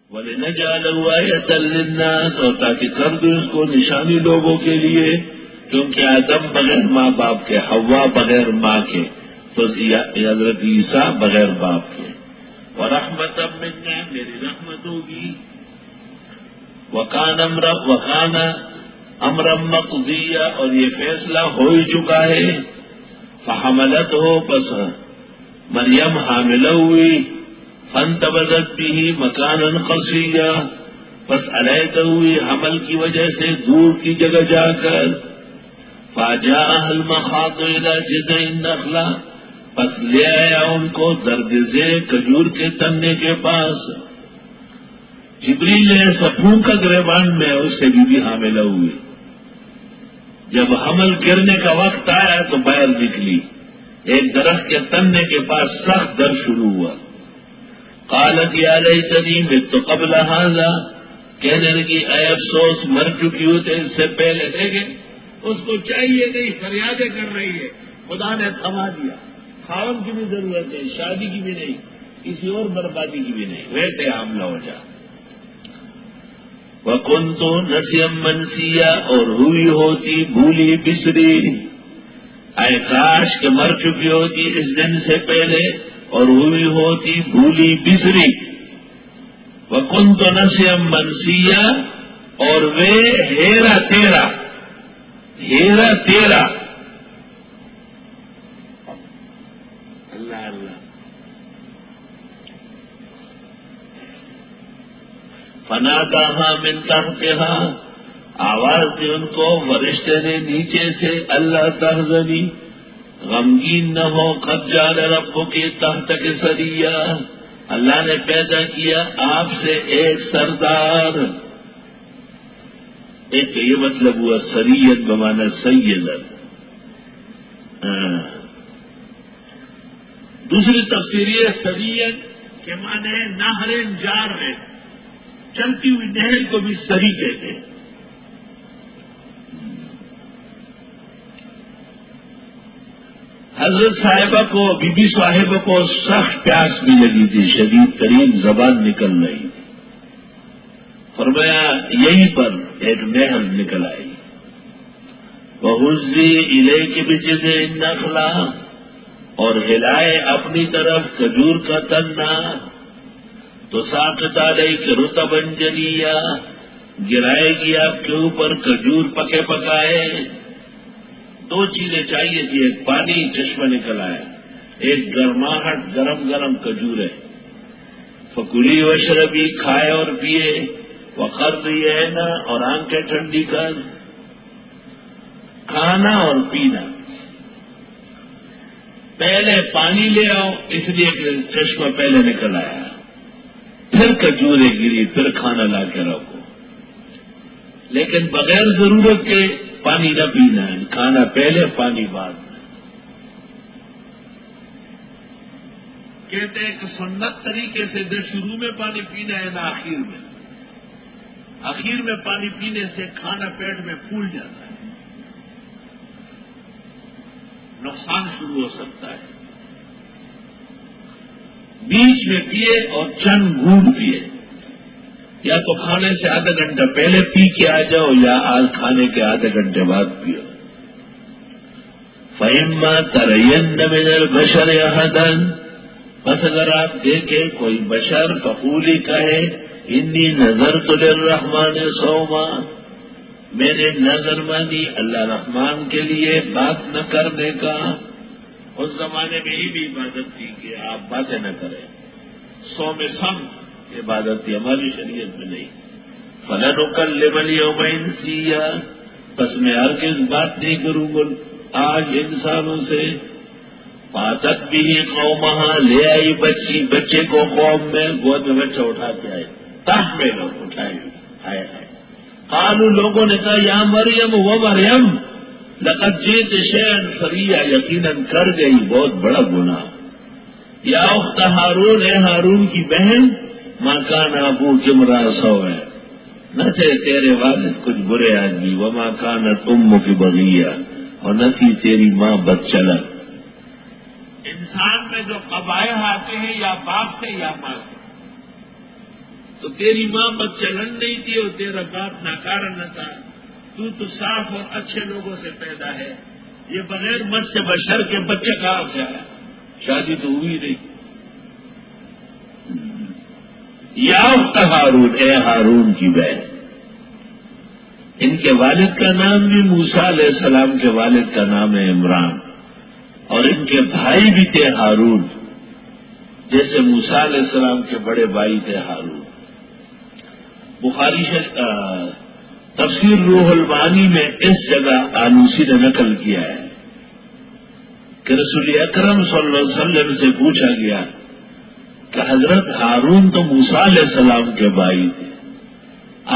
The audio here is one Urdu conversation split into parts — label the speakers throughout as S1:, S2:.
S1: وَلِنَجْعَلَهُ آيَةً لِلنَّاسِ، اور تاکہ کر دیں اس کو نشانی لوگوں کے لیے، کیونکہ آدم بغیر ماں باپ کے، حوا بغیر ماں کے، تو حضرت عیسیٰ بغیر باپ کے۔ وَرَحْمَةً مِنَّا، میری رحمت ہوگی۔ وَكَانَ أَمْرًا مَقْضِيًّا، اور یہ فیصلہ ہو ہی چکا ہے۔ فَحَمَلَتْهُ، پس مریم حاملہ ہوئی، فَانْتَبَذَتْ بِهِ مَكَانًا قَصِيًّا، پس علیحدہ ہوئی حمل کی وجہ سے دور کی جگہ جا کر۔ فَجَاءَهَا الْمَخَاضُ إِلَى جِذْعِ النَّخْلَةِ، پس لے آیا ان کو دردزے کھجور کے تنے کے پاس۔ جبریل نے صفوں کا گریبان میں اس سے بھی حاملہ ہوئی۔ جب حمل گرنے کا وقت آیا تو باہر نکلی، ایک درخت کے تنے کے پاس سخت درد شروع ہوا۔ قالت یا لیتنی مت قبل ھذا، کہنے لگی اے افسوس مر چکی ہوتے اس سے پہلے۔ دیکھیں اس کو چاہیے نہیں، فریادیں کر رہی ہے، خدا نے تھما دیا۔ خاون کی بھی ضرورت ہے، شادی کی بھی نہیں، کسی اور بربادی کی بھی نہیں، ویسے حاملہ ہو جا۔ وَكُنْتُ نَسْيًا مَنْسِيًّا، اور ہوئی ہوتی بھولی بسری، اے کاش کہ مر چکی ہوتی اس دن سے پہلے اور ہوئی ہوتی بھولی بسری۔ وَكُنْتُ نَسْيًا مَنْسِيًّا، اور وہ ہیرا تیرا، ہیرا تیرا۔ اللہ اللہ۔ فَنَادَاهَا مِن تَحْتِهَا، آواز دی ان کو فرشتے نے نیچے سے، اللہ تحزنی، غمگین نہ ہو، قد جعل ربک تحتک سریا، اللہ نے پیدا کیا آپ سے ایک سردار۔ ایک یہ مطلب ہوا سریت بمانا سیدت۔ دوسری تفسیر یہ سریت کے معنی ہے نہر جار ہے، چلتی ہوئی نہر کو بھی سری کہتے ہیں۔ حضرت صاحبہ کو، بی بی صاحبہ کو سخت پیاس بھی لگی تھی، شدید ترین زبان نکل رہی تھی۔ فرمایا یہیں پر ایک نہر نکل آئی۔ وَهُزِّي إِلَيْكِ بِجِذْعِ النَّخْلَةِ، اور ہلائے اپنی طرف کھجور کا تنا، تو ساقط علیک رطبا جنیا، گرائے گی آپ کے اوپر کھجور پکے پکائے۔ دو چیزیں چاہیے تھی، ایک پانی چشمہ نکل آیا، ایک گرماہٹ گرم گرم کھجور ہے۔ فکلی وشربی، کھائے اور پیے، وقرری عینا، اور آنکھیں ٹھنڈی کر۔ کھانا اور پینا، پہلے پانی لے آؤ، اس لیے کہ چشمہ پہلے نکل آیا، پھر کھجوریں گری، پھر کھانا لا کے رکھو، لیکن بغیر ضرورت کے پانی نہ پینا ہے، کھانا پہلے پانی بعد میں۔ کہتے ہیں کہ سنت طریقے سے نہ شروع میں پانی پینا ہے نہ آخر میں، آخر میں پانی پینے سے کھانا پیٹ میں پھول جاتا ہے، نقصان شروع ہو سکتا ہے۔ بیچ میں پیے اور چند گھونٹ پیے، یا تو کھانے سے آدھا گھنٹہ پہلے پی کے آ جاؤ یا آج کھانے کے آدھے گھنٹے بعد پیو۔ فَإِمَّا تَرَيَنَّ مِنَ الْبَشَرِ أَحَدًا، بس اگر آپ دیکھیں کوئی بشر فقولی کہے انی نذرت للرحمن صوما، میں نے نظر مانی اللہ رحمان کے لیے بات نہ کرنے کا۔ اس زمانے میں یہ بھی عبادت تھی کہ آپ باتیں نہ کریں، صوم صمت عبادت تھی، ہماری شریعت میں نہیں۔ فَلَنُكَلِّمَ الْيَوْمَ إِنسِيًّا، بس میں ہرگز بات نہیں کروں گا آج انسانوں سے۔ فَأَتَتْ بِهِ قَوْمَهَا، لے آئی بچے کو قوم میں، گود میں بچہ اٹھا کے آئے، تاہ میں لوگ اٹھائے آئے۔ قالوا، لوگوں نے کہا یا مریم، وہ مریم لقد جئت شیئا فریا، یقیناً کر گئی بہت بڑا گناہ۔ یا اخت ہارون، اے ہارون کی بہن، ما کان ابوک امرا سوء، نہ تھے تیرے والد کچھ برے آدمی، وما کانت امک بغیہ، اور نہ تھی تیری ماں بدچلن۔ انسان میں جو قبائح آتے ہیں یا باپ سے یا ماں سے، تو تیری ماں بدچلن نہیں تھی اور تیرا باپ ناکارہ نہ تھا، تو صاف اور اچھے لوگوں سے پیدا ہے، یہ بغیر مس سے بشر کے بچے کہاں سے آیا؟ شادی تو ہوئی نہیں۔ یا اخت ہارون، اے ہارون کی بہن، ان کے والد کا نام بھی موسیٰ علیہ السلام کے والد کا نام ہے عمران، اور ان کے بھائی بھی تھے ہارون، جیسے موسیٰ علیہ السلام کے بڑے بھائی تھے ہارون۔ بخاری تفسیر روح المعانی میں اس جگہ آلوسی نے نقل کیا ہے کہ رسول اکرم صلی اللہ علیہ وسلم سے پوچھا گیا کہ حضرت ہارون تو موسیٰ علیہ السلام کے بھائی تھے،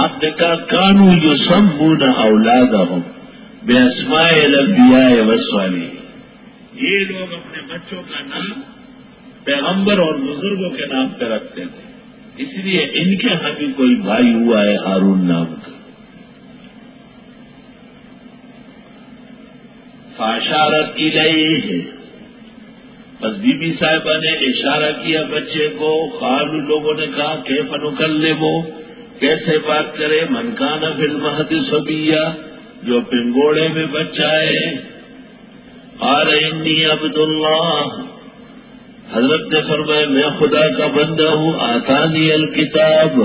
S1: آپ نے کہا کانو یسمون اولادہم باسماء الانبیاء والصالحین، یہ لوگ اپنے بچوں کا نام پیغمبر اور بزرگوں کے نام پہ رکھتے تھے، اس لیے ان کے ہاں بھی کوئی بھائی ہوا ہے ہارون نام کا۔ فاشارت الیہ، بس بی بی صاحبہ نے اشارہ کیا بچے کو، قالوا لوگوں نے کہا کیف نکلمہ، کیسے بات کرے، من کان فی المہد صبیہ، جو پنگوڑے میں بچہ ہے۔ قال انی عبد اللہ، حضرت نے فرمایا میں خدا کا بندہ ہوں، آتانی الکتاب،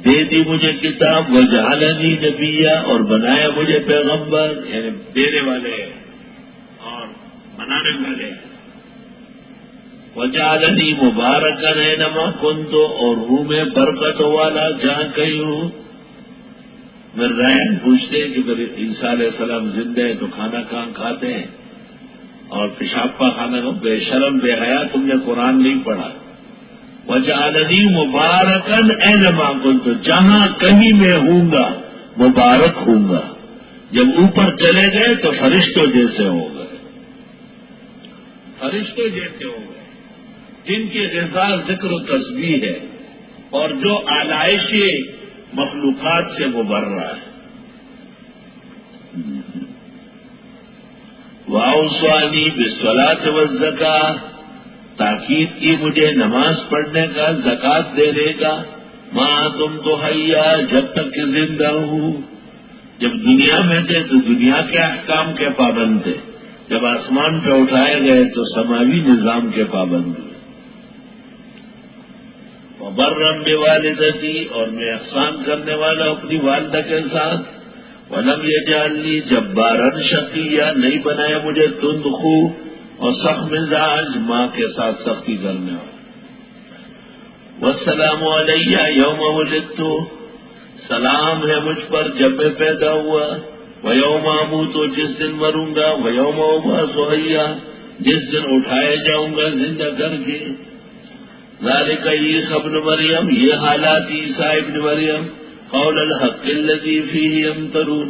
S1: دے دی مجھے کتاب، وجعلنی نبیا، اور بنایا مجھے پیغمبر، یعنی دینے والے اور بنانے والے، وجعلنی مبارکن اینما کنت، اور ہوں میں برکت والا جہاں کہیں ہوں۔ میرے رحم پوچھتے ہیں کہ عیسیٰ علیہ السلام زندہ ہے تو کھانا کہاں کھاتے ہیں، اور پیشاب پاخانہ کو بے شرم بے حیا تم نے قرآن نہیں پڑھا۔ وجعلنی مبارکن اینما کنت، جہاں کہیں میں ہوں گا مبارک ہوں گا۔ جب اوپر چلے گئے تو فرشتوں جیسے ہو گئے، فرشتوں جیسے ہو گئے جن کی غذا ذکر و تسبیح ہے، اور جو آلائش مخلوقات سے وہ بھر رہا ہے۔ وَأَوْصَانِي بِالصَّلَاةِ وَالزَّكَاةِ، تاکید کی مجھے نماز پڑھنے کا، زکوٰۃ دینے کا، ماں تم تو حیا، جب تک کہ زندہ ہوں۔ جب دنیا میں تھے تو دنیا کے احکام کے پابند تھے، جب آسمان پہ اٹھائے گئے تو سماوی نظام کے پابند ہوئے۔ وَبَرًّا بِوَالِدَتِي، اور میں احسان کرنے والا اپنی والدہ کے ساتھ۔ وَلَمْ يَجْعَلْنِي جَبَّارًا شَقِيًّا، نہیں بنایا مجھے تند خو اور سخت مزاج، ماں کے ساتھ سختی کرنے والا۔ وَالسَّلَامُ عَلَيَّ يَوْمَ وُلِدتُّ، سلام ہے مجھ پر جب میں پیدا ہوا، وَيَوْمَ أَمُوتُ، جس دن مروں گا، وَيَوْمَ أُبْعَثُ حَيًّا، جس دن اٹھائے جاؤں گا زندہ کر کے۔ ذَلِكَ عِيسَى ابْنُ مَرْيَم، یہ حالات عیسیٰ ابن مریم، قول الحق الذی فیہ یمترون،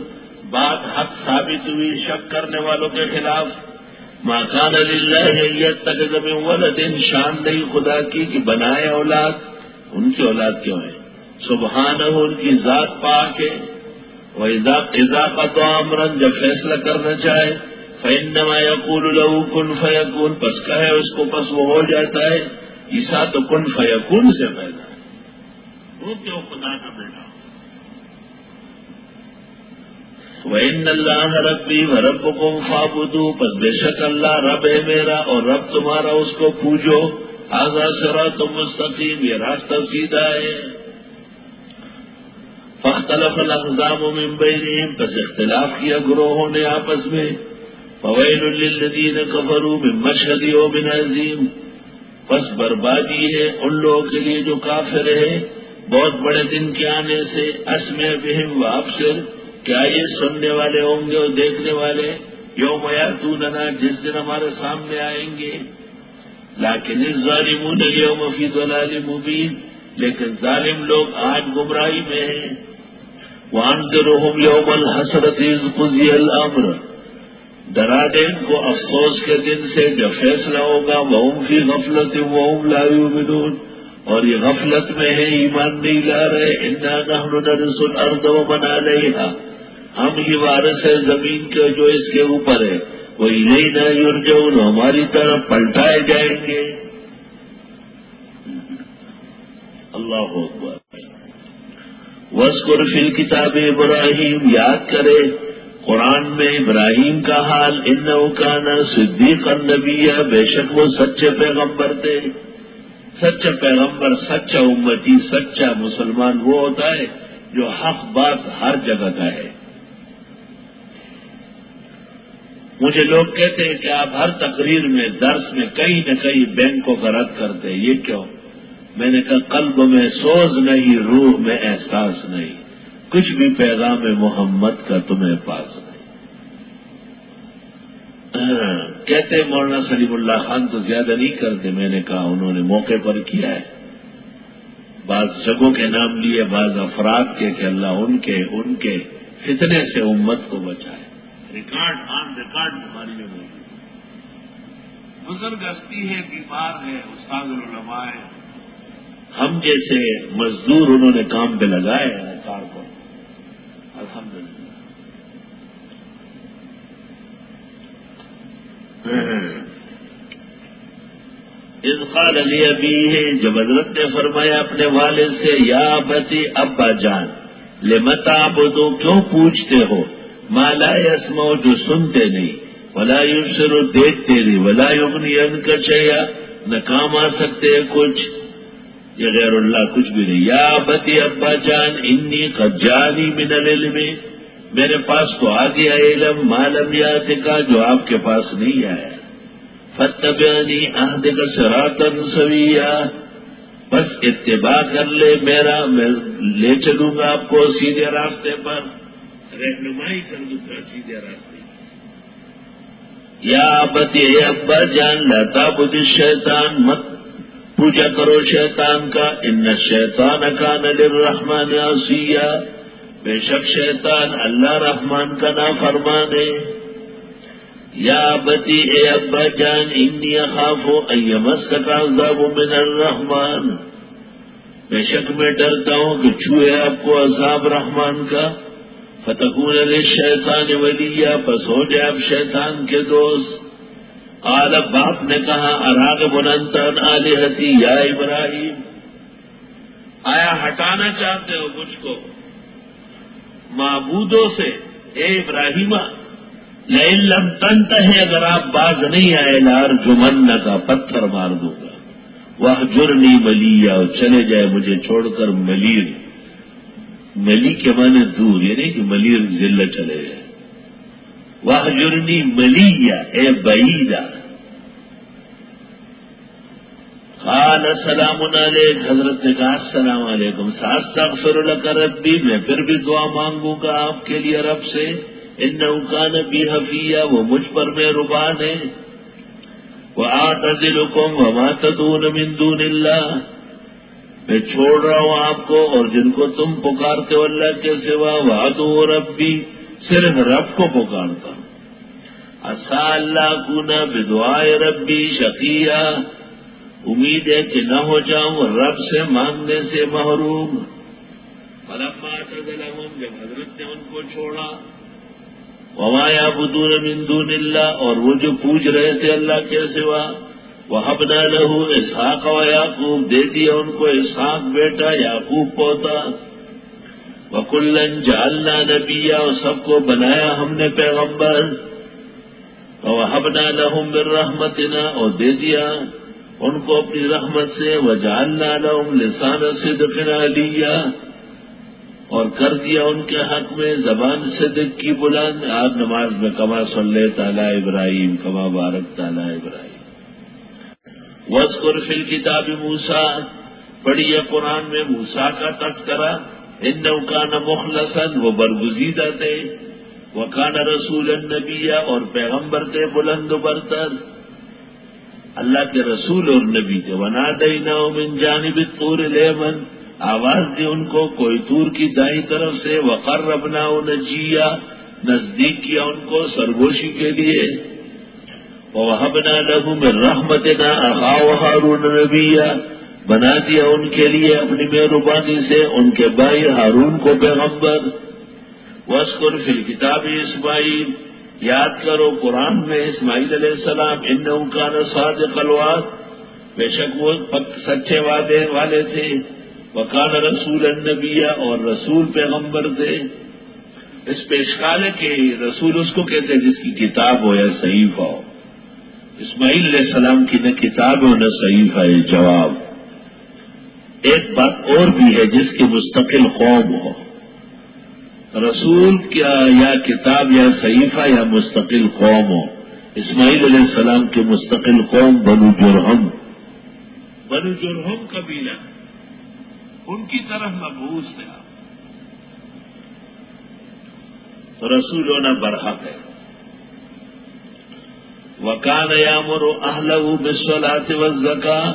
S1: بات حق ثابت ہوئی شک کرنے والوں کے خلاف۔ ما کان للہ ان یتخذ من ولد، شان نہیں خدا کی کہ بنائے اولاد، ان کی اولاد کیوں ہے؟ سبحانہ، ان کی ذات پاک ہے۔ وَإِذَا قَضَىٰ أَمْرًا، جب فیصلہ کرنا چاہے، فَإِنَّمَا يَقُولُ لَهُ كُن فَيَكُونُ، پس کہے اس کو پس وہ ہو جاتا ہے۔ عیسیٰ تو کن فیکون سے پیدا ہے، وہ کیوں خدا کا بیٹا ہو۔ وَإِنَّ اللَّهَ رَبِّي وَرَبُّكُمْ فَاعْبُدُوهُ، پس بے شک اللہ رب ہے میرا اور رب تمہارا، اس کو پوجو۔ هَذَا صِرَاطٌ مُسْتَقِيمٌ، یہ راستہ سیدھا ہے۔ فَاخْتَلَفَ الْأَحْزَابُ مِن بَيْنِهِمْ، پس اختلاف کیا گروہوں نے آپس میں۔ فَوَيْلٌ لِّلَّذِينَ كَفَرُوا مِن مَّشْهَدِ يَوْمٍ عَظِيمٍ، پس بربادی ہے ان لوگوں کے لیے جو کافر ہے بہت بڑے دن کے آنے سے۔ اسمع بہم وابصر، کیا یہ سننے والے ہوں گے اور دیکھنے والے؟ یوم یاتوننا، جس دن ہمارے سامنے آئیں گے۔ لیکن الظالمون اليوم فی ضلال مبین، لیکن ظالم لوگ آج گمراہی میں ہیں۔ وانذرہم یوم الحسرۃ اذ قضی الامر، ڈرا دے ان کو افسوس کے دن سے جب فیصلہ ہوگا۔ وَهُمْ فِي غَفْلَةٍ وَهُمْ لَا يُؤْمِنُونَ، اور یہ غفلت میں ہے، ایمان نہیں لا رہے۔ إِنَّا نَحْنُ نَرِثُ الْأَرْضَ وَمَنْ عَلَيْهَا، ہم ہی وارث ہے زمین کے جو اس کے اوپر ہے۔ وَإِلَيْنَا يُرْجَعُونَ، ہماری طرف پلٹائے جائیں گے۔ اللہ اکبر۔ وَاذْكُرْ فِي الْكِتَابِ ابراہیم، یاد کرے قرآن میں ابراہیم کا حال، اِنَّهُ كَانَ صِدِّيقًا نَبِيًّا، بے شک وہ سچے پیغمبر تھے۔ سچا پیغمبر، سچا امتی، سچا مسلمان وہ ہوتا ہے جو حق بات ہر جگہ کا ہے۔ مجھے لوگ کہتے ہیں کہ آپ ہر تقریر میں، درس میں کہیں نہ کہیں بینکوں کا رد کرتے ہیں، یہ کیوں؟ میں نے کہا قلب میں سوز نہیں، روح میں احساس نہیں، کچھ بھی پیغام محمد کا تمہیں پاس نہیں۔ کہتے مولانا سلیم اللہ خان تو زیادہ نہیں کرتے، میں نے کہا انہوں نے موقع پر کیا ہے، بعض جگہوں کے نام لیے، بعض افراد کے کہ اللہ ان کے فتنے سے امت کو بچائے۔ ریکارڈ آن ریکارڈ ہماری میں موجود ہے۔ بزرگ ہستی ہے، بیمار ہے، استاد العلماء ہے، ہم جیسے مزدور انہوں نے کام پہ لگائے ہیں کار کو، الحمدللہ۔ اذ قال لأبیہ، جب حضرت نے فرمایا اپنے والد سے، یا ابتی، ابا جان، لم تعبدو، کیوں پوچھتے ہو، ما لا یسمع، جو سنتے نہیں، ولا یبصر، دیکھتے نہیں، ولا یغنی عنک شیئا، نہ کام آ سکتے کچھ، یہ غیر اللہ کچھ بھی نہیں۔ یا ابتی، ابا جان، انی قد جانی من العلم، میرے پاس تو آ گیا علم، ما لم یاتک، جو آپ کے پاس نہیں آیا، فاتبعنی اہدک صراطا سویا، بس اتباع کر لے میرا، میں لے چلوں گا آپ کو سیدھے راستے پر، رہنمائی کر دوں گا سیدھے راستے پر۔ یا ابتی، اے ابا جان، لا تعبد الشیطان، مت پوجا کرو شیطان کا، ان الشیطان کان للرحمن عصیا، بے شک شیطان اللہ رحمان کا نافرمان ہے۔ یا ابتی، اے ابا جان، انی اخاف ان یمسک عذاب من الرحمن، بے شک میں ڈرتا ہوں کہ چھوئے آپ کو عذاب رحمان کا، فتکون للشیطان ولیا، پس ہو جائے آپ شیطان کے دوست۔ قال، باپ نے کہا، اراغب انت عن آلہتی یا ابراہیم، آیا ہٹانا چاہتے ہو مجھ کو معبودوں سے، اے ابراہیم، لئن لم تنتہ، اگر آپ باز نہیں آئے، لارجمنک، پتھر مار دوں گا، واہجرنی ملیا، اور چلے جائے مجھے چھوڑ کر ملیر، ملی کے معنی دور، یعنی کہ ملیر ضلع چلے جائے، واہجرنی ملیا، اے بعیدہ۔ قال سلام علیک، حضرت نے کہا السلام علیکم، ساستغفر لک ربی، میں پھر بھی دعا مانگوں گا آپ کے لیے رب سے، انہ کان بی حفیہ، وہ مجھ پر مہربان ہے، واعتزلکم وما تدعون من دون اللہ، میں چھوڑ رہا ہوں آپ کو اور جن کو تم پکارتے ہو اللہ کے سوا، وادعو ربی، صرف رب کو پکارتا ہوں، عسى اللہ اکون بدعائے ربی شقیہ، امید ہے کہ نہ ہو جاؤں رب سے مانگنے سے محروم۔ فلما اعتزلهم، جب حضرت نے ان کو چھوڑا، وما يعبدون من دون اللہ، اور وہ جو پوج رہے تھے اللہ کے سوا، وهبنا له اسحاق ويعقوب، دے دیا ان کو اسحاق بیٹا، یعقوب پوتا، وکلا جعلنا نبیا، اور سب کو بنایا ہم نے پیغمبر، ووهبنا لهم من رحمتنا، اور دے دیا ان کو اپنی رحمت سے، وجعلنا لهم لسان صدق علیا، اور کر دیا ان کے حق میں زبان صدق کی بلند۔ آپ نماز میں کما صلی تعالی ابراہیم کما بارک تعالی ابراہیم۔ واذکر فی الکتاب موسیٰ، پڑھیے قرآن میں موسیٰ کا تذکرہ، انہ کان مخلصا، وہ برگزیدہ تھے، وکان رسول النبی، اور پیغمبر تھے بلند و برتر، اللہ کے رسول اور نبی تھے۔ ونادیناہ من جانب الطور الایمن، آواز دی ان کو کوئی طور کی دائیں طرف سے، وقربناہ نجیہ، نزدیک کیا ان کو سرگوشی کے لیے، ووهبنا له من رحمتنا اخاه هارون نبیا، بنا دیا ان کے لیے اپنی مہربانی سے ان کے بھائی ہارون کو پیغمبر۔ واذکر فی الکتاب اسماعیل، یاد کرو قرآن میں اسماعیل علیہ السلام، انہ کان صادق الوعد، بے شک وہ سچے وعدے والے تھے، وکان رسول النبی، اور رسول پیغمبر تھے۔ اس پہ اشکال ہے کہ رسول اس کو کہتے ہیں جس کی کتاب ہو یا صحیفہ ہو۔ اسماعیل علیہ السلام کی نہ کتاب ہو نہ صحیفہ ہے۔ جواب، ایک بات اور بھی ہے جس کی مستقل قوم ہو، رسول کیا یا کتاب یا صحیفہ یا مستقل قوم ہو۔ اسماعیل علیہ السلام کی مستقل قوم بنو جرہم، بنو جرہم قبیلہ، ان کی طرف مبعوث تھا، تو رسول ہونا برحق ہے۔ وَكَانَ يَأْمُرُ أَهْلَهُ بِالصَّلَاةِ وَالزَّكَاةِ،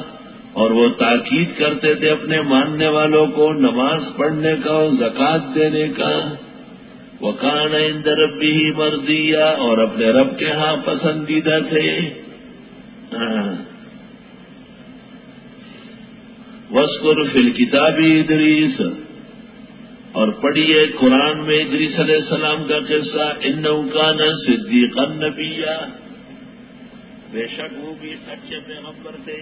S1: اور وہ تاکید کرتے تھے اپنے ماننے والوں کو نماز پڑھنے کا اور زکوٰۃ دینے کا۔ وَكَانَ عِندَ رَبِّهِ مَرْضِيًّا، اور اپنے رب کے ہاں پسندیدہ تھے۔ وَاذْكُرْ فِي الْكِتَابِ إِدْرِيسَ، اور پڑھیے قرآن میں ادریس علیہ السلام کا قصہ۔ إِنَّهُ كَانَ صِدِّيقًا نَبِيًّا، بے شک وہ بھی سچے پیغمبر تھے۔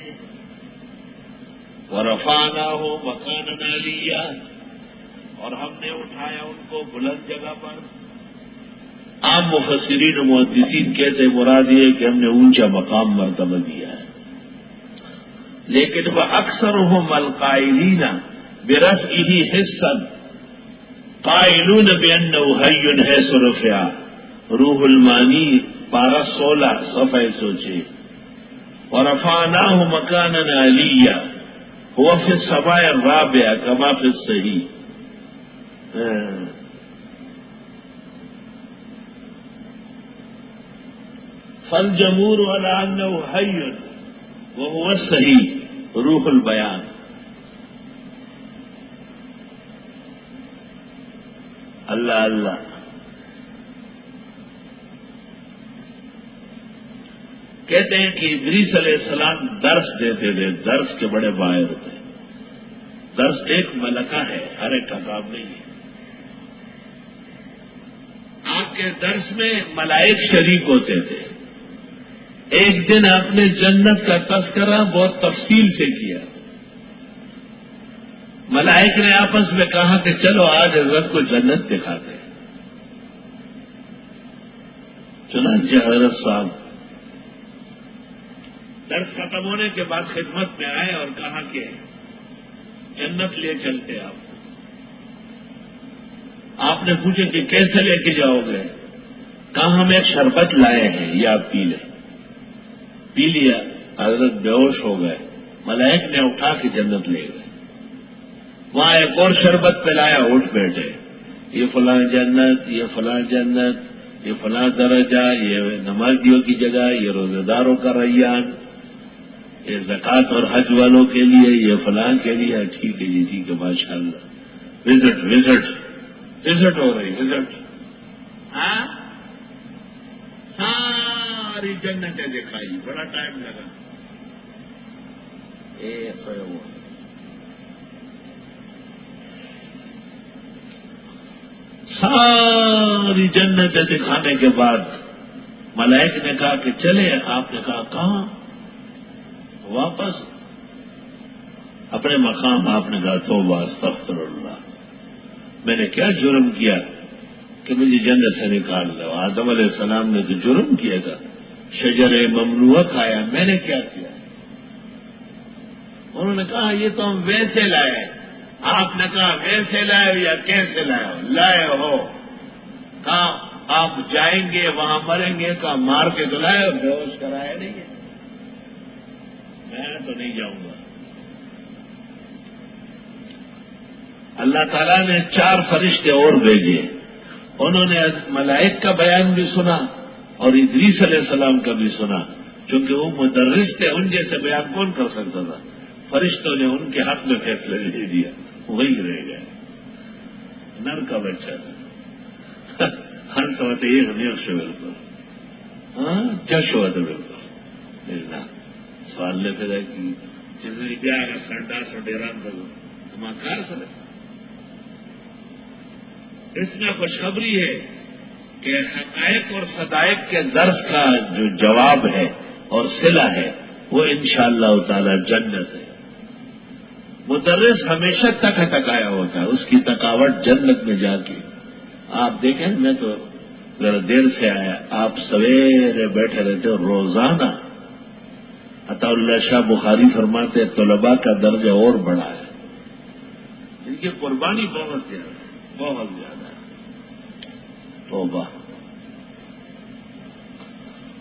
S1: وَرَفَعْنَاهُ مَكَانًا عَلِيًّا، اور ہم نے اٹھایا ان کو بلند جگہ پر۔ عام مفسرین و محدثین کہتے مراد یہ کہ ہم نے اونچا مقام مرتبہ دیا ہے، لیکن وَأَكْثَرُهُمْ الْقَائِلِينَ بِرَفْعِهِ حِسًّا قائلون بأنه حي حيث رفع۔ روح المانی پارہ 16 صفحہ 106۔ ورفعناه مكانا عليا هو في السماء الرابعة كما في الصحيح۔ فالجمهور على أنه حي وهو الصحيح روح البیان۔ اللہ اللہ، کہتے ہیں کہ ادریس علیہ السلام درس دیتے تھے، درس کے بڑے ماہر تھے۔ درس ایک ملکہ ہے، ہر ایک کا کام نہیں ہے۔ آپ کے درس میں ملائک شریک ہوتے تھے۔ ایک دن آپ نے جنت کا تذکرہ بہت تفصیل سے کیا۔ ملائک نے آپس میں کہا کہ چلو آج حضرت کو جنت دکھاتے ہیں۔ چنانچہ حضرت صاحب درس ختم ہونے کے بعد خدمت میں آئے اور کہا کہ جنت لے چلتے آپ کو۔ آپ نے پوچھا کہ کیسے لے کے جاؤ گے؟ کہا ہم ایک شربت لائے ہیں، یہ آپ پی لیں۔ پی لیا، حضرت بے ہوش ہو گئے۔ ملائک نے اٹھا کے جنت لے گئے۔ وہاں ایک اور شربت پلایا، اٹھ بیٹھے، یہ فلاں جنت، یہ فلاں جنت، یہ فلاں درجہ، یہ نمازیوں کی جگہ، یہ روزہ داروں کا ریان، یہ زکوٰۃ اور حج والوں کے لیے، یہ فلاں کے لیے۔ ٹھیک ہے جی، ٹھیک ہے، ماشاء اللہ۔ وزٹ ہو رہی، وزٹ۔ ہاں، ساری جنتیں دکھائی، بڑا ٹائم لگا۔ سویا ہوا ساری جنتیں دکھانے کے بعد ملائک نے کہا کہ چلے۔ آپ نے کہا کہاں؟ واپس اپنے مقام۔ آپ نے کہا توبہ استغفر اللہ، میں نے کیا جرم کیا کہ مجھے جنت سے نکال دو؟ آدم علیہ السلام نے تو جرم کیا تھا، شجر ممنوع کھایا، میں نے کیا کیا؟ انہوں نے کہا یہ تو ہم ویسے لائے۔ آپ نے کہا ویسے لائے ہو یا کیسے لائے ہو؟ لائے ہو۔ کہا آپ جائیں گے وہاں مریں گے؟ کہا مار کے تو لائے ہو، بے ہوش کرایا نہیں ہے۔ میں تو نہیں جاؤں گا۔ اللہ تعالیٰ نے 4 فرشتے اور بھیجے، انہوں نے ملائک کا بیان بھی سنا اور ادریس علیہ السلام کا بھی سنا، چونکہ وہ مدرس تھے، ان جیسے بیان کون کر سکتا تھا؟ فرشتوں نے ان کے حق میں فیصلہ دے دیا، وہی رہ گئے۔ نر کا بچہ ہر سوات ایک نیک شو بالکل، ہاں جش ہوا تھا بالکل۔ سوال لیتے رہے کہ جس کیا سنڈا سڈیران کرو تمہاں کار سر۔ اس میں خوشخبری ہے کہ حقائق اور صدائق کے درس کا جو جواب ہے اور صلہ ہے وہ انشاءاللہ تعالی جنت ہے۔ مدرس ہمیشہ تکایا ہوتا ہے، اس کی تکاوٹ جنت میں جا کے آپ دیکھیں. میں تو ذرا دیر سے آیا، آپ سویرے بیٹھے رہتے ہو روزانہ. عطا اللہ شاہ بخاری فرماتے طلباء کا درجہ اور بڑا ہے، ان کی قربانی بہت زیادہ ہے، بہت زیادہ ہے. توبہ.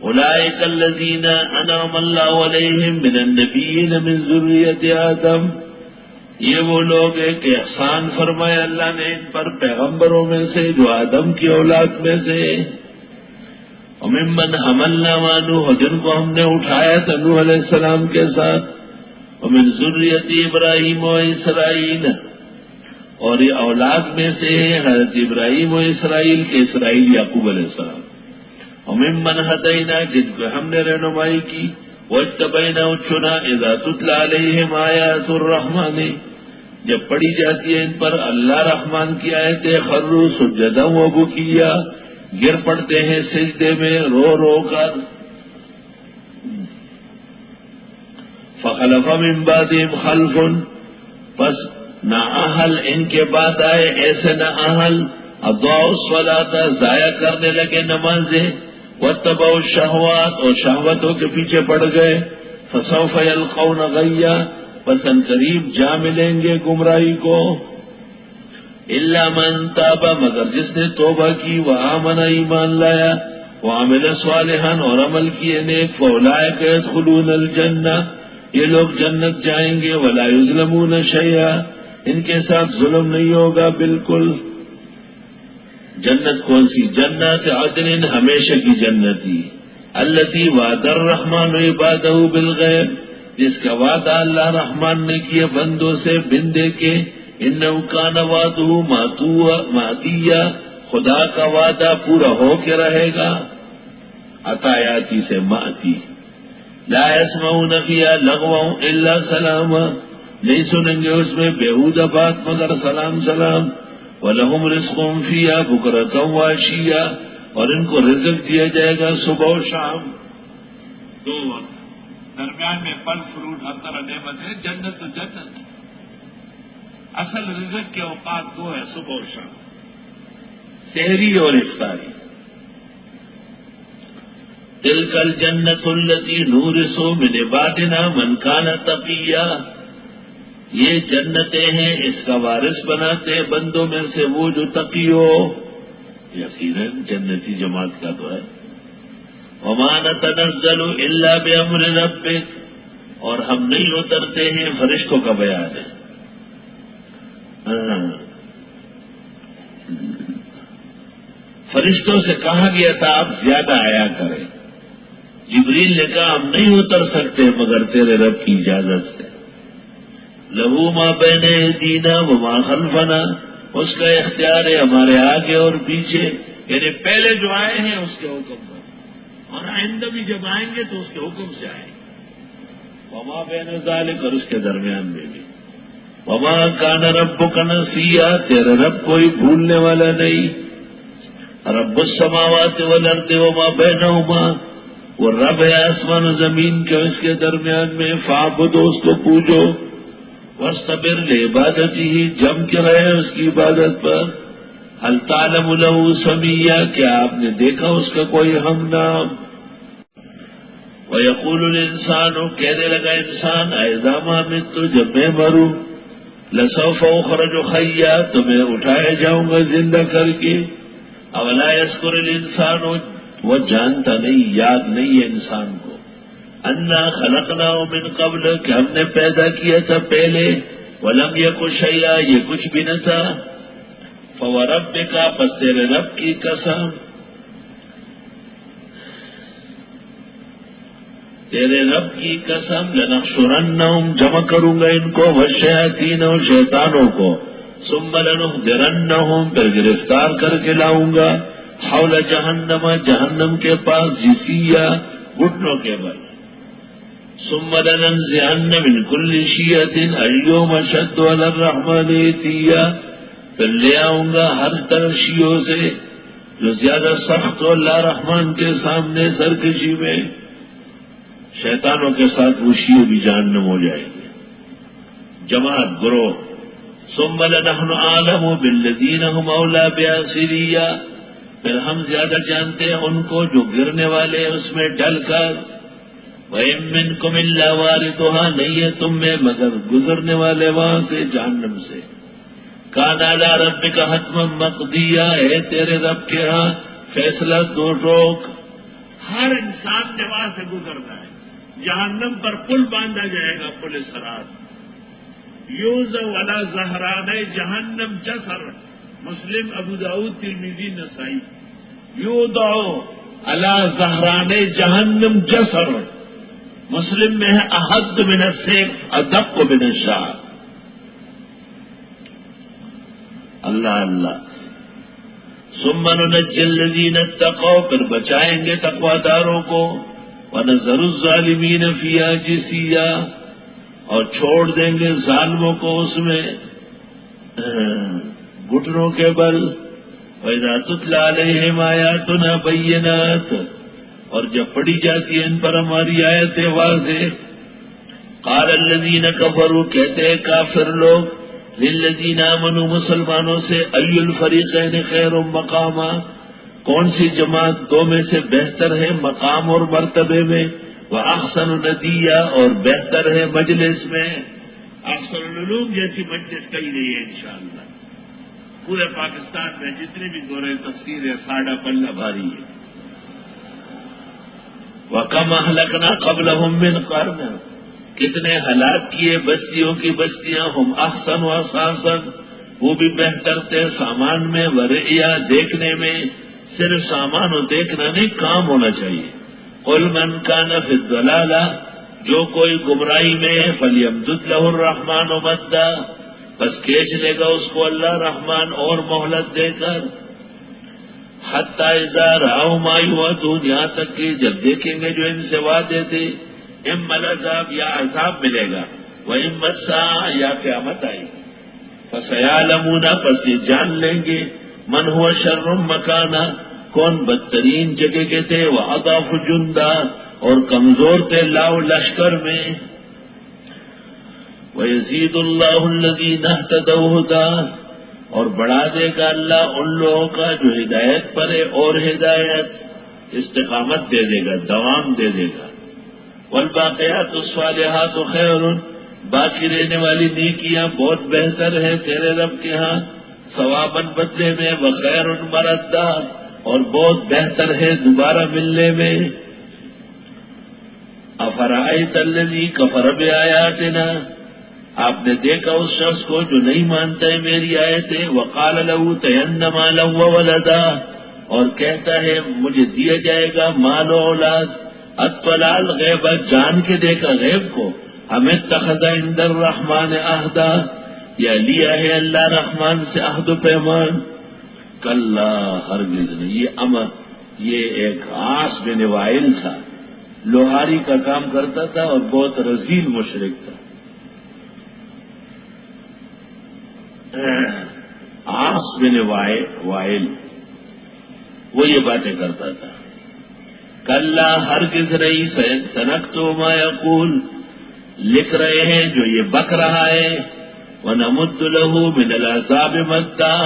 S1: اولئک الذین انعم اللہ علیہم من النبیین من ذریۃ آدم، یہ وہ لوگ ہیں کہ احسان فرمایا اللہ نے ان پر پیغمبروں میں سے جو آدم کی اولاد میں سے. وممن حملنا مع نوح، جن کو ہم نے اٹھایا تھا نوح علیہ السلام کے ساتھ. ومن ذریۃ ابراہیم و اسرائیل، اور یہ اولاد میں سے حضرت ابراہیم و اسرائیل کے اسرائیل یعقوب علیہ السلام. وممن ہدینا، جن کو ہم نے رہنمائی کی. واجتبینا، چنا. اذا تتلی علیہم آیات الرحمن، جب پڑھی جاتی ہے ان پر اللہ رحمان کی آیتیں، خروا سجدا وبکیا، گر پڑتے ہیں سجدے میں رو رو کر. فخلف من بعدہم خلف، پس نااہل ان کے بعد آئے ایسے نااہل، اضاعوا الصلاۃ، ضائع کرنے لگے نمازیں. واتبعوا الشہوات، اور شہوتوں کے پیچھے پڑ گئے. فسوف یلقون غیا، پس ان قریب جا ملیں گے گمراہی کو. الا من تاب، مگر جس نے توبہ کی، وآمن، ایمان لایا، وعمل صالحا، اور عمل کیے نیک. فاولئک یدخلون الجنہ، یہ لوگ جنت جائیں گے. ولا یظلمون شیئا، ان کے ساتھ ظلم نہیں ہوگا بالکل. جنت کون سی؟ جنت عدن، ہمیشہ کی جنتی. التی وعد الرحمن عبادہ بالغیب، جس کا وعدہ اللہ رحمان نے کیا بندوں سے بن دیکھے. انہ کان وعدہ ماتیا، خدا کا وعدہ پورا ہو کے رہے گا. عطایاتی سے ماتی. لا يسمعون فيها لغوا الا سلاما، نہیں سنیں گے اس میں بیہودہ بات مگر سلام سلام. وَلَهُمْ رِزْقٌ فِيهَا بُكْرَةً وَعَشِيًّا، اور ان کو رزق دیا جائے گا صبح و شام. دو وقت، درمیان میں پھل فروٹ ہر طرح نعمت ہے. جنت تو جنت، اصل رزق کے اوقات دو ہے، صبح و شام، سحری اور افطاری. تِلْكَ الْجَنَّةُ الَّتِي نُورِثُ مِنْ عِبَادِنَا مَنْ كَانَ تَقِيًّا، یہ جنتیں ہیں اس کا وارث بناتے بندوں میں سے وہ جو تقی ہو. یقیناً جنتی جماعت کا تو ہے. وما نتنزل الا بامر ربک، اور ہم نہیں اترتے ہیں، فرشتوں کا بیان ہے. فرشتوں سے کہا گیا تھا آپ زیادہ آیا کریں. جبریل نے کہا ہم نہیں اتر سکتے مگر تیرے رب کی اجازت سے. لہو ما بین ایدینا وما خلفنا، اس کا اختیار ہے ہمارے آگے اور پیچھے، یعنی پہلے جو آئے ہیں اس کے حکم پر، اور آئندہ بھی جب آئیں گے تو اس کے حکم سے آئیں گے. وما بین ذالک، اور اس کے درمیان میں بھی. وما کان ربک نسیا، تیرا رب کوئی بھولنے والا نہیں. رب السماوات والارض وما بینہما، وہ رب ہے آسمان و زمین کے اس کے درمیان میں. فاعبدو، اس کو پوجو. واصطبر لعبادتہ، جم کے رہے اس کی عبادت پر. هل تعلم له سمیا، کیا آپ نے دیکھا اس کا کوئی ہم نام. ويقول الانسان، کہنے لگا انسان، اذا ما مت، جب میں مروں، لسوف اخرج حیا، تو میں اٹھایا جاؤں گا زندہ کر کے. اولا يذكر الانسان، وہ جانتا نہیں، یاد نہیں ہے انسان کو. انا خلقناه من قبل، کہ ہم نے پیدا کیا تھا پہلے. ولم يكن شيئا، یہ کچھ بھی نہ تھا. فوربک، پس تیرے رب کی قسم، تیرے رب کی قسم، لنحشرنہم، جمع کروں گا ان کو، والشیاطین، اور شیطانوں کو. ثم لنحضرنہم، پھر گرفتار کر کے لاؤں گا. حول جہنم، جہنم کے پاس، جسیا، گھٹنوں کے بل. ثم لننزعن من كل شيعة اليوم اشد على الرحمن عتيا، پھر لے آؤں گا ہر طرح شیعوں سے جو زیادہ سخت ہو اللہ رحمان کے سامنے سرکشی میں. شیطانوں کے ساتھ وہ شیعہ بھی جہنم ہو جائیں گے. جماعت گروہ. ثم لنحن اعلم بالذین هم اولی بها، پھر ہم زیادہ جانتے ہیں ان کو جو گرنے والے ہیں اس میں ڈل کر. وَإِن مِّنكُمْ إِلَّا وَارِدُهَا، نہیں ہے تم میں مگر گزرنے والے وہاں سے، جہنم سے. کان علی ربک حتما مقضیہ، ہے تیرے رب کے ہاں فیصلہ دو ٹوک. ہر انسان نے وہاں سے گزرنا ہے. جہنم پر پل باندھا جائے گا، پل صراط. یوزع علی ظہران جہنم جسر، مسلم، ابو داؤد، ترمذی، نسائی. یوضع علی ظہران جہنم جسر، مسلم میں ہے احد من السیف ادق من الشعر. اللہ اللہ. ثم ننجی الذین اتقوا، پھر بچائیں گے تقواداروں کو. ونذر الظالمین فیہا جثیا، اور چھوڑ دیں گے ظالموں کو اس میں گھٹنوں کے بل. وَإِذَا تُتْلَىٰ عَلَيْهِمْ آيَاتُنَا بَيِّنَاتٍ، اور جب پڑھی جاتی ہے ان پر ہماری آیتیں واضح. قال الذین کفروا، کہتے ہیں کافر لوگ، للذین آمنوا، مسلمانوں سے، ای الفریقین خیر مقاما، کون سی جماعت دو میں سے بہتر ہے مقام اور مرتبے میں. واحسن ندیہ، اور بہتر ہے مجلس میں. احسن العلوم جیسی مجلس کہیں نہیں ہے انشاءاللہ. پورے پاکستان میں جتنے بھی دورے تفسیر ہے ساڑھا پلہ بھاری ہے. وَكَمْ أَهْلَكْنَا قَبْلَهُمْ مِنْ قَرْنٍ، کتنے ہلاک کیے بستیوں کی بستیاں. ہم احسن و اساسن، وہ بھی بہتر تھے سامان میں، ورعیا، دیکھنے میں. صرف سامان و دیکھنا نہیں، کام ہونا چاہیے. قُلْ مَنْ كَانَ فِي الضَّلَالَةِ، جو کوئی گمراہی میں ہے، فَلْيَمْدُدْ لَهُ الرَّحْمَٰنُ مَدًّا، بس کھینچ لے گا اس کو اللہ رحمان اور مہلت دے کر. حتی اذا رأوا ما یوعدون، یہاں تک کہ جب دیکھیں گے جو ان سے وعدے تھے. اما العذاب، یا عذاب ملے گا، واما الساعة، یا قیامت آئے گی. فسیعلمون، پس یہ جان لیں گے، من هو شر مکانا، کون بدترین جگہ کے تھے، واضعف جندا، اور کمزور تھے لاؤ لشکر میں. وَيَزِيدُ اللَّهُ الَّذِينَ اهْتَدَوْا هُدًى، اور بڑھا دے گا اللہ ان لوگوں کا جو ہدایت پر ہے اور ہدایت، استقامت دے دے گا، دوام دے دے گا. وَالْبَاقِيَاتُ الصَّالِحَاتُ خَيْرٌ، باقی رہنے والی نیکیاں بہت بہتر ہے تیرے رب کے ہاں ثواباً بدلے میں. وَخَيْرٌ مَرَدًّا، اور بہت بہتر ہے دوبارہ ملنے میں. أَفَرَأَيْتَ الَّذِي كَفَرَ بِآيَاتِنَا، آپ نے دیکھا اس شخص کو جو نہیں مانتا ہے میری آیتیں. وقال لأوتین مالا وولدا، اور کہتا ہے مجھے دیا جائے گا مال و اولاد. اطلع الغیب، جان کے دیکھا غیب کو. ہم اتخذ عند الرحمن عہدا، یا لیا ہے اللہ رحمان سے عہد و پیمان. کلا، ہرگز نہیں. یہ ایک عاص بن وائل تھا، لوہاری کا کام کرتا تھا اور بہت رذیل مشرک تھا. عاص بن وائل، وہ یہ باتیں کرتا تھا. کلا، ہرگز نہیں. سنکتب ما یقول، لکھ رہے ہیں جو یہ بک رہا ہے. ونمد له من العذاب مدا،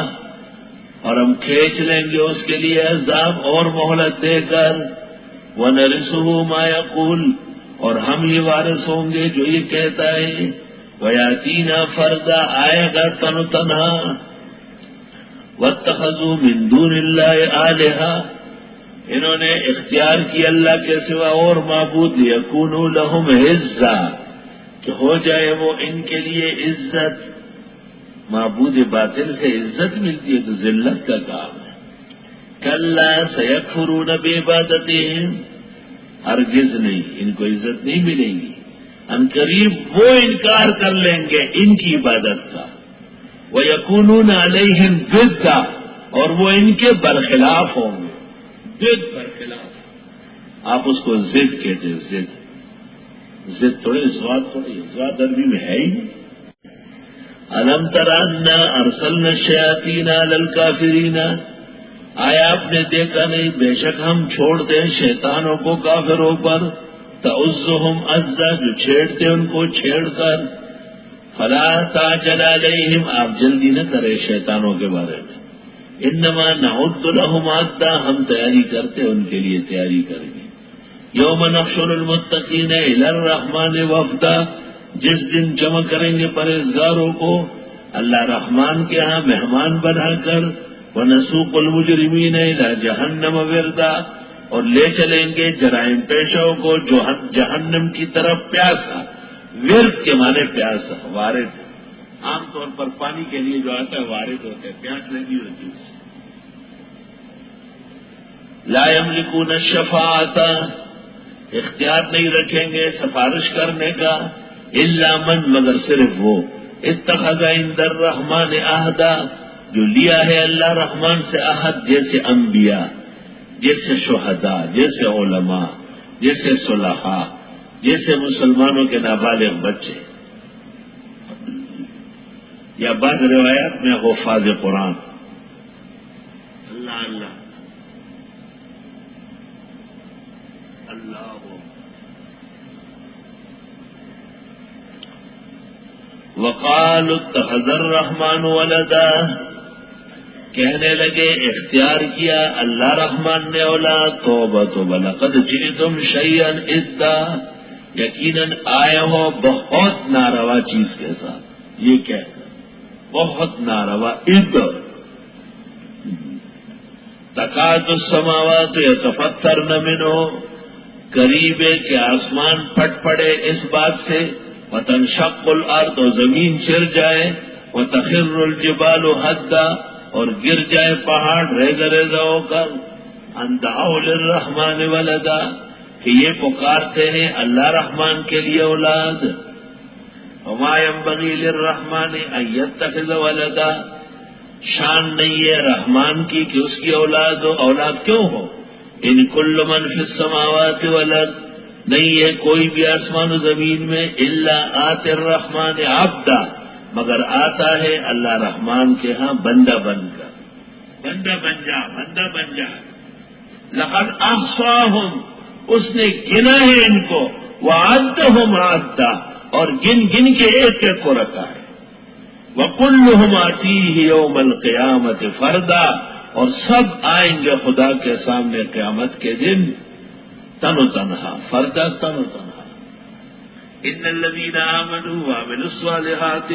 S1: اور ہم کھینچ لیں گے اس کے لیے عذاب اور مہلت دے کر. ونرثه ما یقول، اور ہم ہی وارث ہوں گے جو یہ کہتا ہے. وَيَأْتِينَا فَرْدًا، آئے گا تن تنہا. وَاتَّخَذُوا مِن دُونِ اللَّهِ آلِهَةً، انہوں نے اختیار کی اللہ کے سوا اور معبود. لِيَكُونُوا لَهُمْ عِزًّا، کہ ہو جائے وہ ان کے لیے عزت. معبود باطل سے عزت ملتی ہے تو ذلت کا کام ہے. کلا سَيَكْفُرُونَ بِعِبَادَتِهِمْ، ہرگز نہیں، ان کو عزت نہیں ملے گی. ان قریب وہ انکار کر لیں گے ان کی عبادت کا. وَيَكُونُونَ عَلَيْهِمْ ضِدًّا، اور وہ ان کے برخلاف ہوں گے. ضد، برخلاف. آپ اس کو ضد کہتے ہیں. ضد تھوڑے زواد عربی میں ہے ہی نہیں. أَلَمْ تَرَ أَنَّا أَرْسَلْنَا الشَّيَاطِينَ عَلَى الْكَافِرِينَ، آیا آپ نے دیکھا نہیں بے شک ہم چھوڑتے ہیں شیطانوں کو کافروں پر. تَعُزُّهُمْ عَزًّا، جو چھیڑتے ان کو چھیڑ کر. فلا تعجل علیہم، آپ جلدی نہ کرے شیطانوں کے بارے میں. انما نعد لهم عدا، ہم تیاری کرتے ان کے لیے تیاری کریں گے. یوم نحشر المتقین الی الرحمن وفدا، جس دن جمع کریں گے پرہیزگاروں کو اللہ رحمان کے ہاں مہمان بنا کر. ونسوق المجرمین الی جہنم وردا، اور لے چلیں گے جرائم پیشوں کو جہنم کی طرف پیاسا. ورد کے معنی پیاسا، وارد. عام طور پر پانی کے لیے جو آتا ہے وارد ہوتا ہے، پیاس لگی ہوتی ہے. لا یملکون الشفاعۃ، اختیار نہیں رکھیں گے سفارش کرنے کا. الا من، مگر صرف وہ. اتخذ عند الرحمن عہدا، جو لیا ہے اللہ رحمان سے عہد، جیسے انبیاء، جیسے شہداء، جیسے علماء، جیسے صلحاء، جیسے مسلمانوں کے نابالغ بچے، یا بعض روایات میں حفاظ قرآن. اللہ اللہ اللہ. وقالوا اتخذ الرحمن ولدا، کہنے لگے اختیار کیا اللہ رحمان نے اولاد. توبہ توبہ، لقد جئتم شیئا ادا، یقیناً آئے ہو بہت ناروا چیز کے ساتھ. یہ کہہ کر بہت ناروا. تکاد السماوات یتفطرن منہ، قریب ہے کہ آسمان پھٹ پڑے اس بات سے. وتنشق الارض، اور زمین چر جائے. وتخر الجبال حدا، اور گر جائے پہاڑ ریزہ ریزہ ہو کر. ان دعوا للرحمن ولدا، کہ یہ پکارتے ہیں اللہ رحمان کے لیے اولاد. وما ينبغي للرحمن ان يتخذ ولدا، شان نہیں ہے رحمان کی کہ اس کی اولاد ہو. اولاد کیوں ہو؟ ان کل من فی السماوات والارض، نہیں ہے کوئی بھی آسمان و زمین میں. الا آتی الرحمن عبدا، مگر آتا ہے اللہ رحمان کے ہاں بندہ بن کر. بندہ بن جا، بندہ بن جا. لقد احصاہم، اس نے گنا ہے ان کو. وعدہم عدا، اور گن گن کے ایک ایک کو رکھا ہے. وکلہم آتیہ یوم القیامت فردا، اور سب آئیں گے خدا کے سامنے قیامت کے دن تن و تنہا. فردا، تن و تنہا. ان الذین آمنوا وعملوا الصالحات،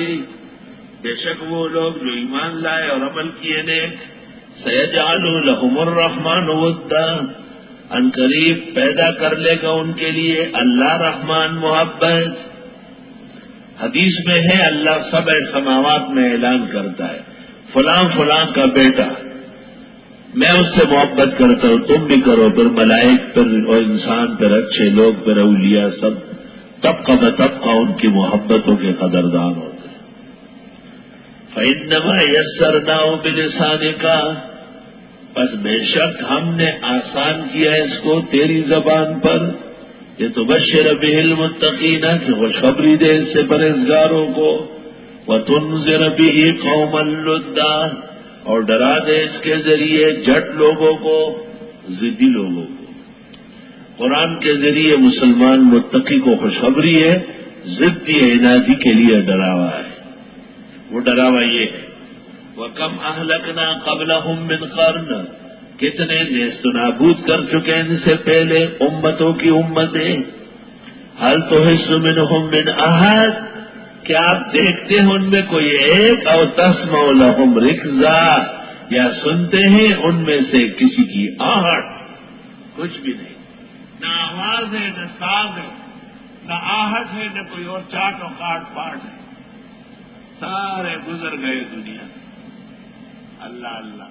S1: بے شک وہ لوگ جو ایمان لائے اور عمل کیے نیک. سیجعل لهم الرحمن ودا، ان قریب پیدا کر لے گا ان کے لیے اللہ رحمان محبت. حدیث میں ہے اللہ سبع سماوات میں اعلان کرتا ہے فلاں فلاں کا بیٹا، میں اس سے محبت کرتا ہوں، تم بھی کرو. پھر ملائک پر اور انسان پر، اچھے لوگ پر، اولیاء، سب طبقہ بطبقہ ان کی محبتوں کے قدردان ہوتے ہیں. فإنما یسرناہ بلسانک، بس بے شک ہم نے آسان کیا اس کو تیری زبان پر. یہ تو بشر بہ المتقین، کہ خوشخبری دے اس سے پرہیزگاروں کو. وتنذر بہ قوما لدا، اور ڈرا دے اس کے ذریعے جٹ لوگوں کو، ضدی لوگوں کو. قرآن کے ذریعے مسلمان متقی کو خوشخبری ہے، ضدی عنادی کے لیے ڈراوا ہے. وہ ڈراوا یہ ہے وَكَمْ أَهْلَكْنَا قَبْلَهُمْ مِنْ قَرْنٍ، کتنے نیست نابود کر چکے ان سے پہلے امتوں کی امتیں. هَلْ تُحِسُّ مِنْهُمْ مِنْ أَحَدٍ، کیا آپ دیکھتے ہیں ان میں کوئی ایک؟ او تسمع لهم رکزا، یا سنتے ہیں ان میں سے کسی کی آہٹ؟ کچھ بھی نہیں، نہ آواز ہے، نہ ساز ہے، نہ آہٹ ہے، نہ کوئی اور چاٹ و کاٹ پاٹ ہے. سارے گزر گئے دنیا سے. اللہ اللہ.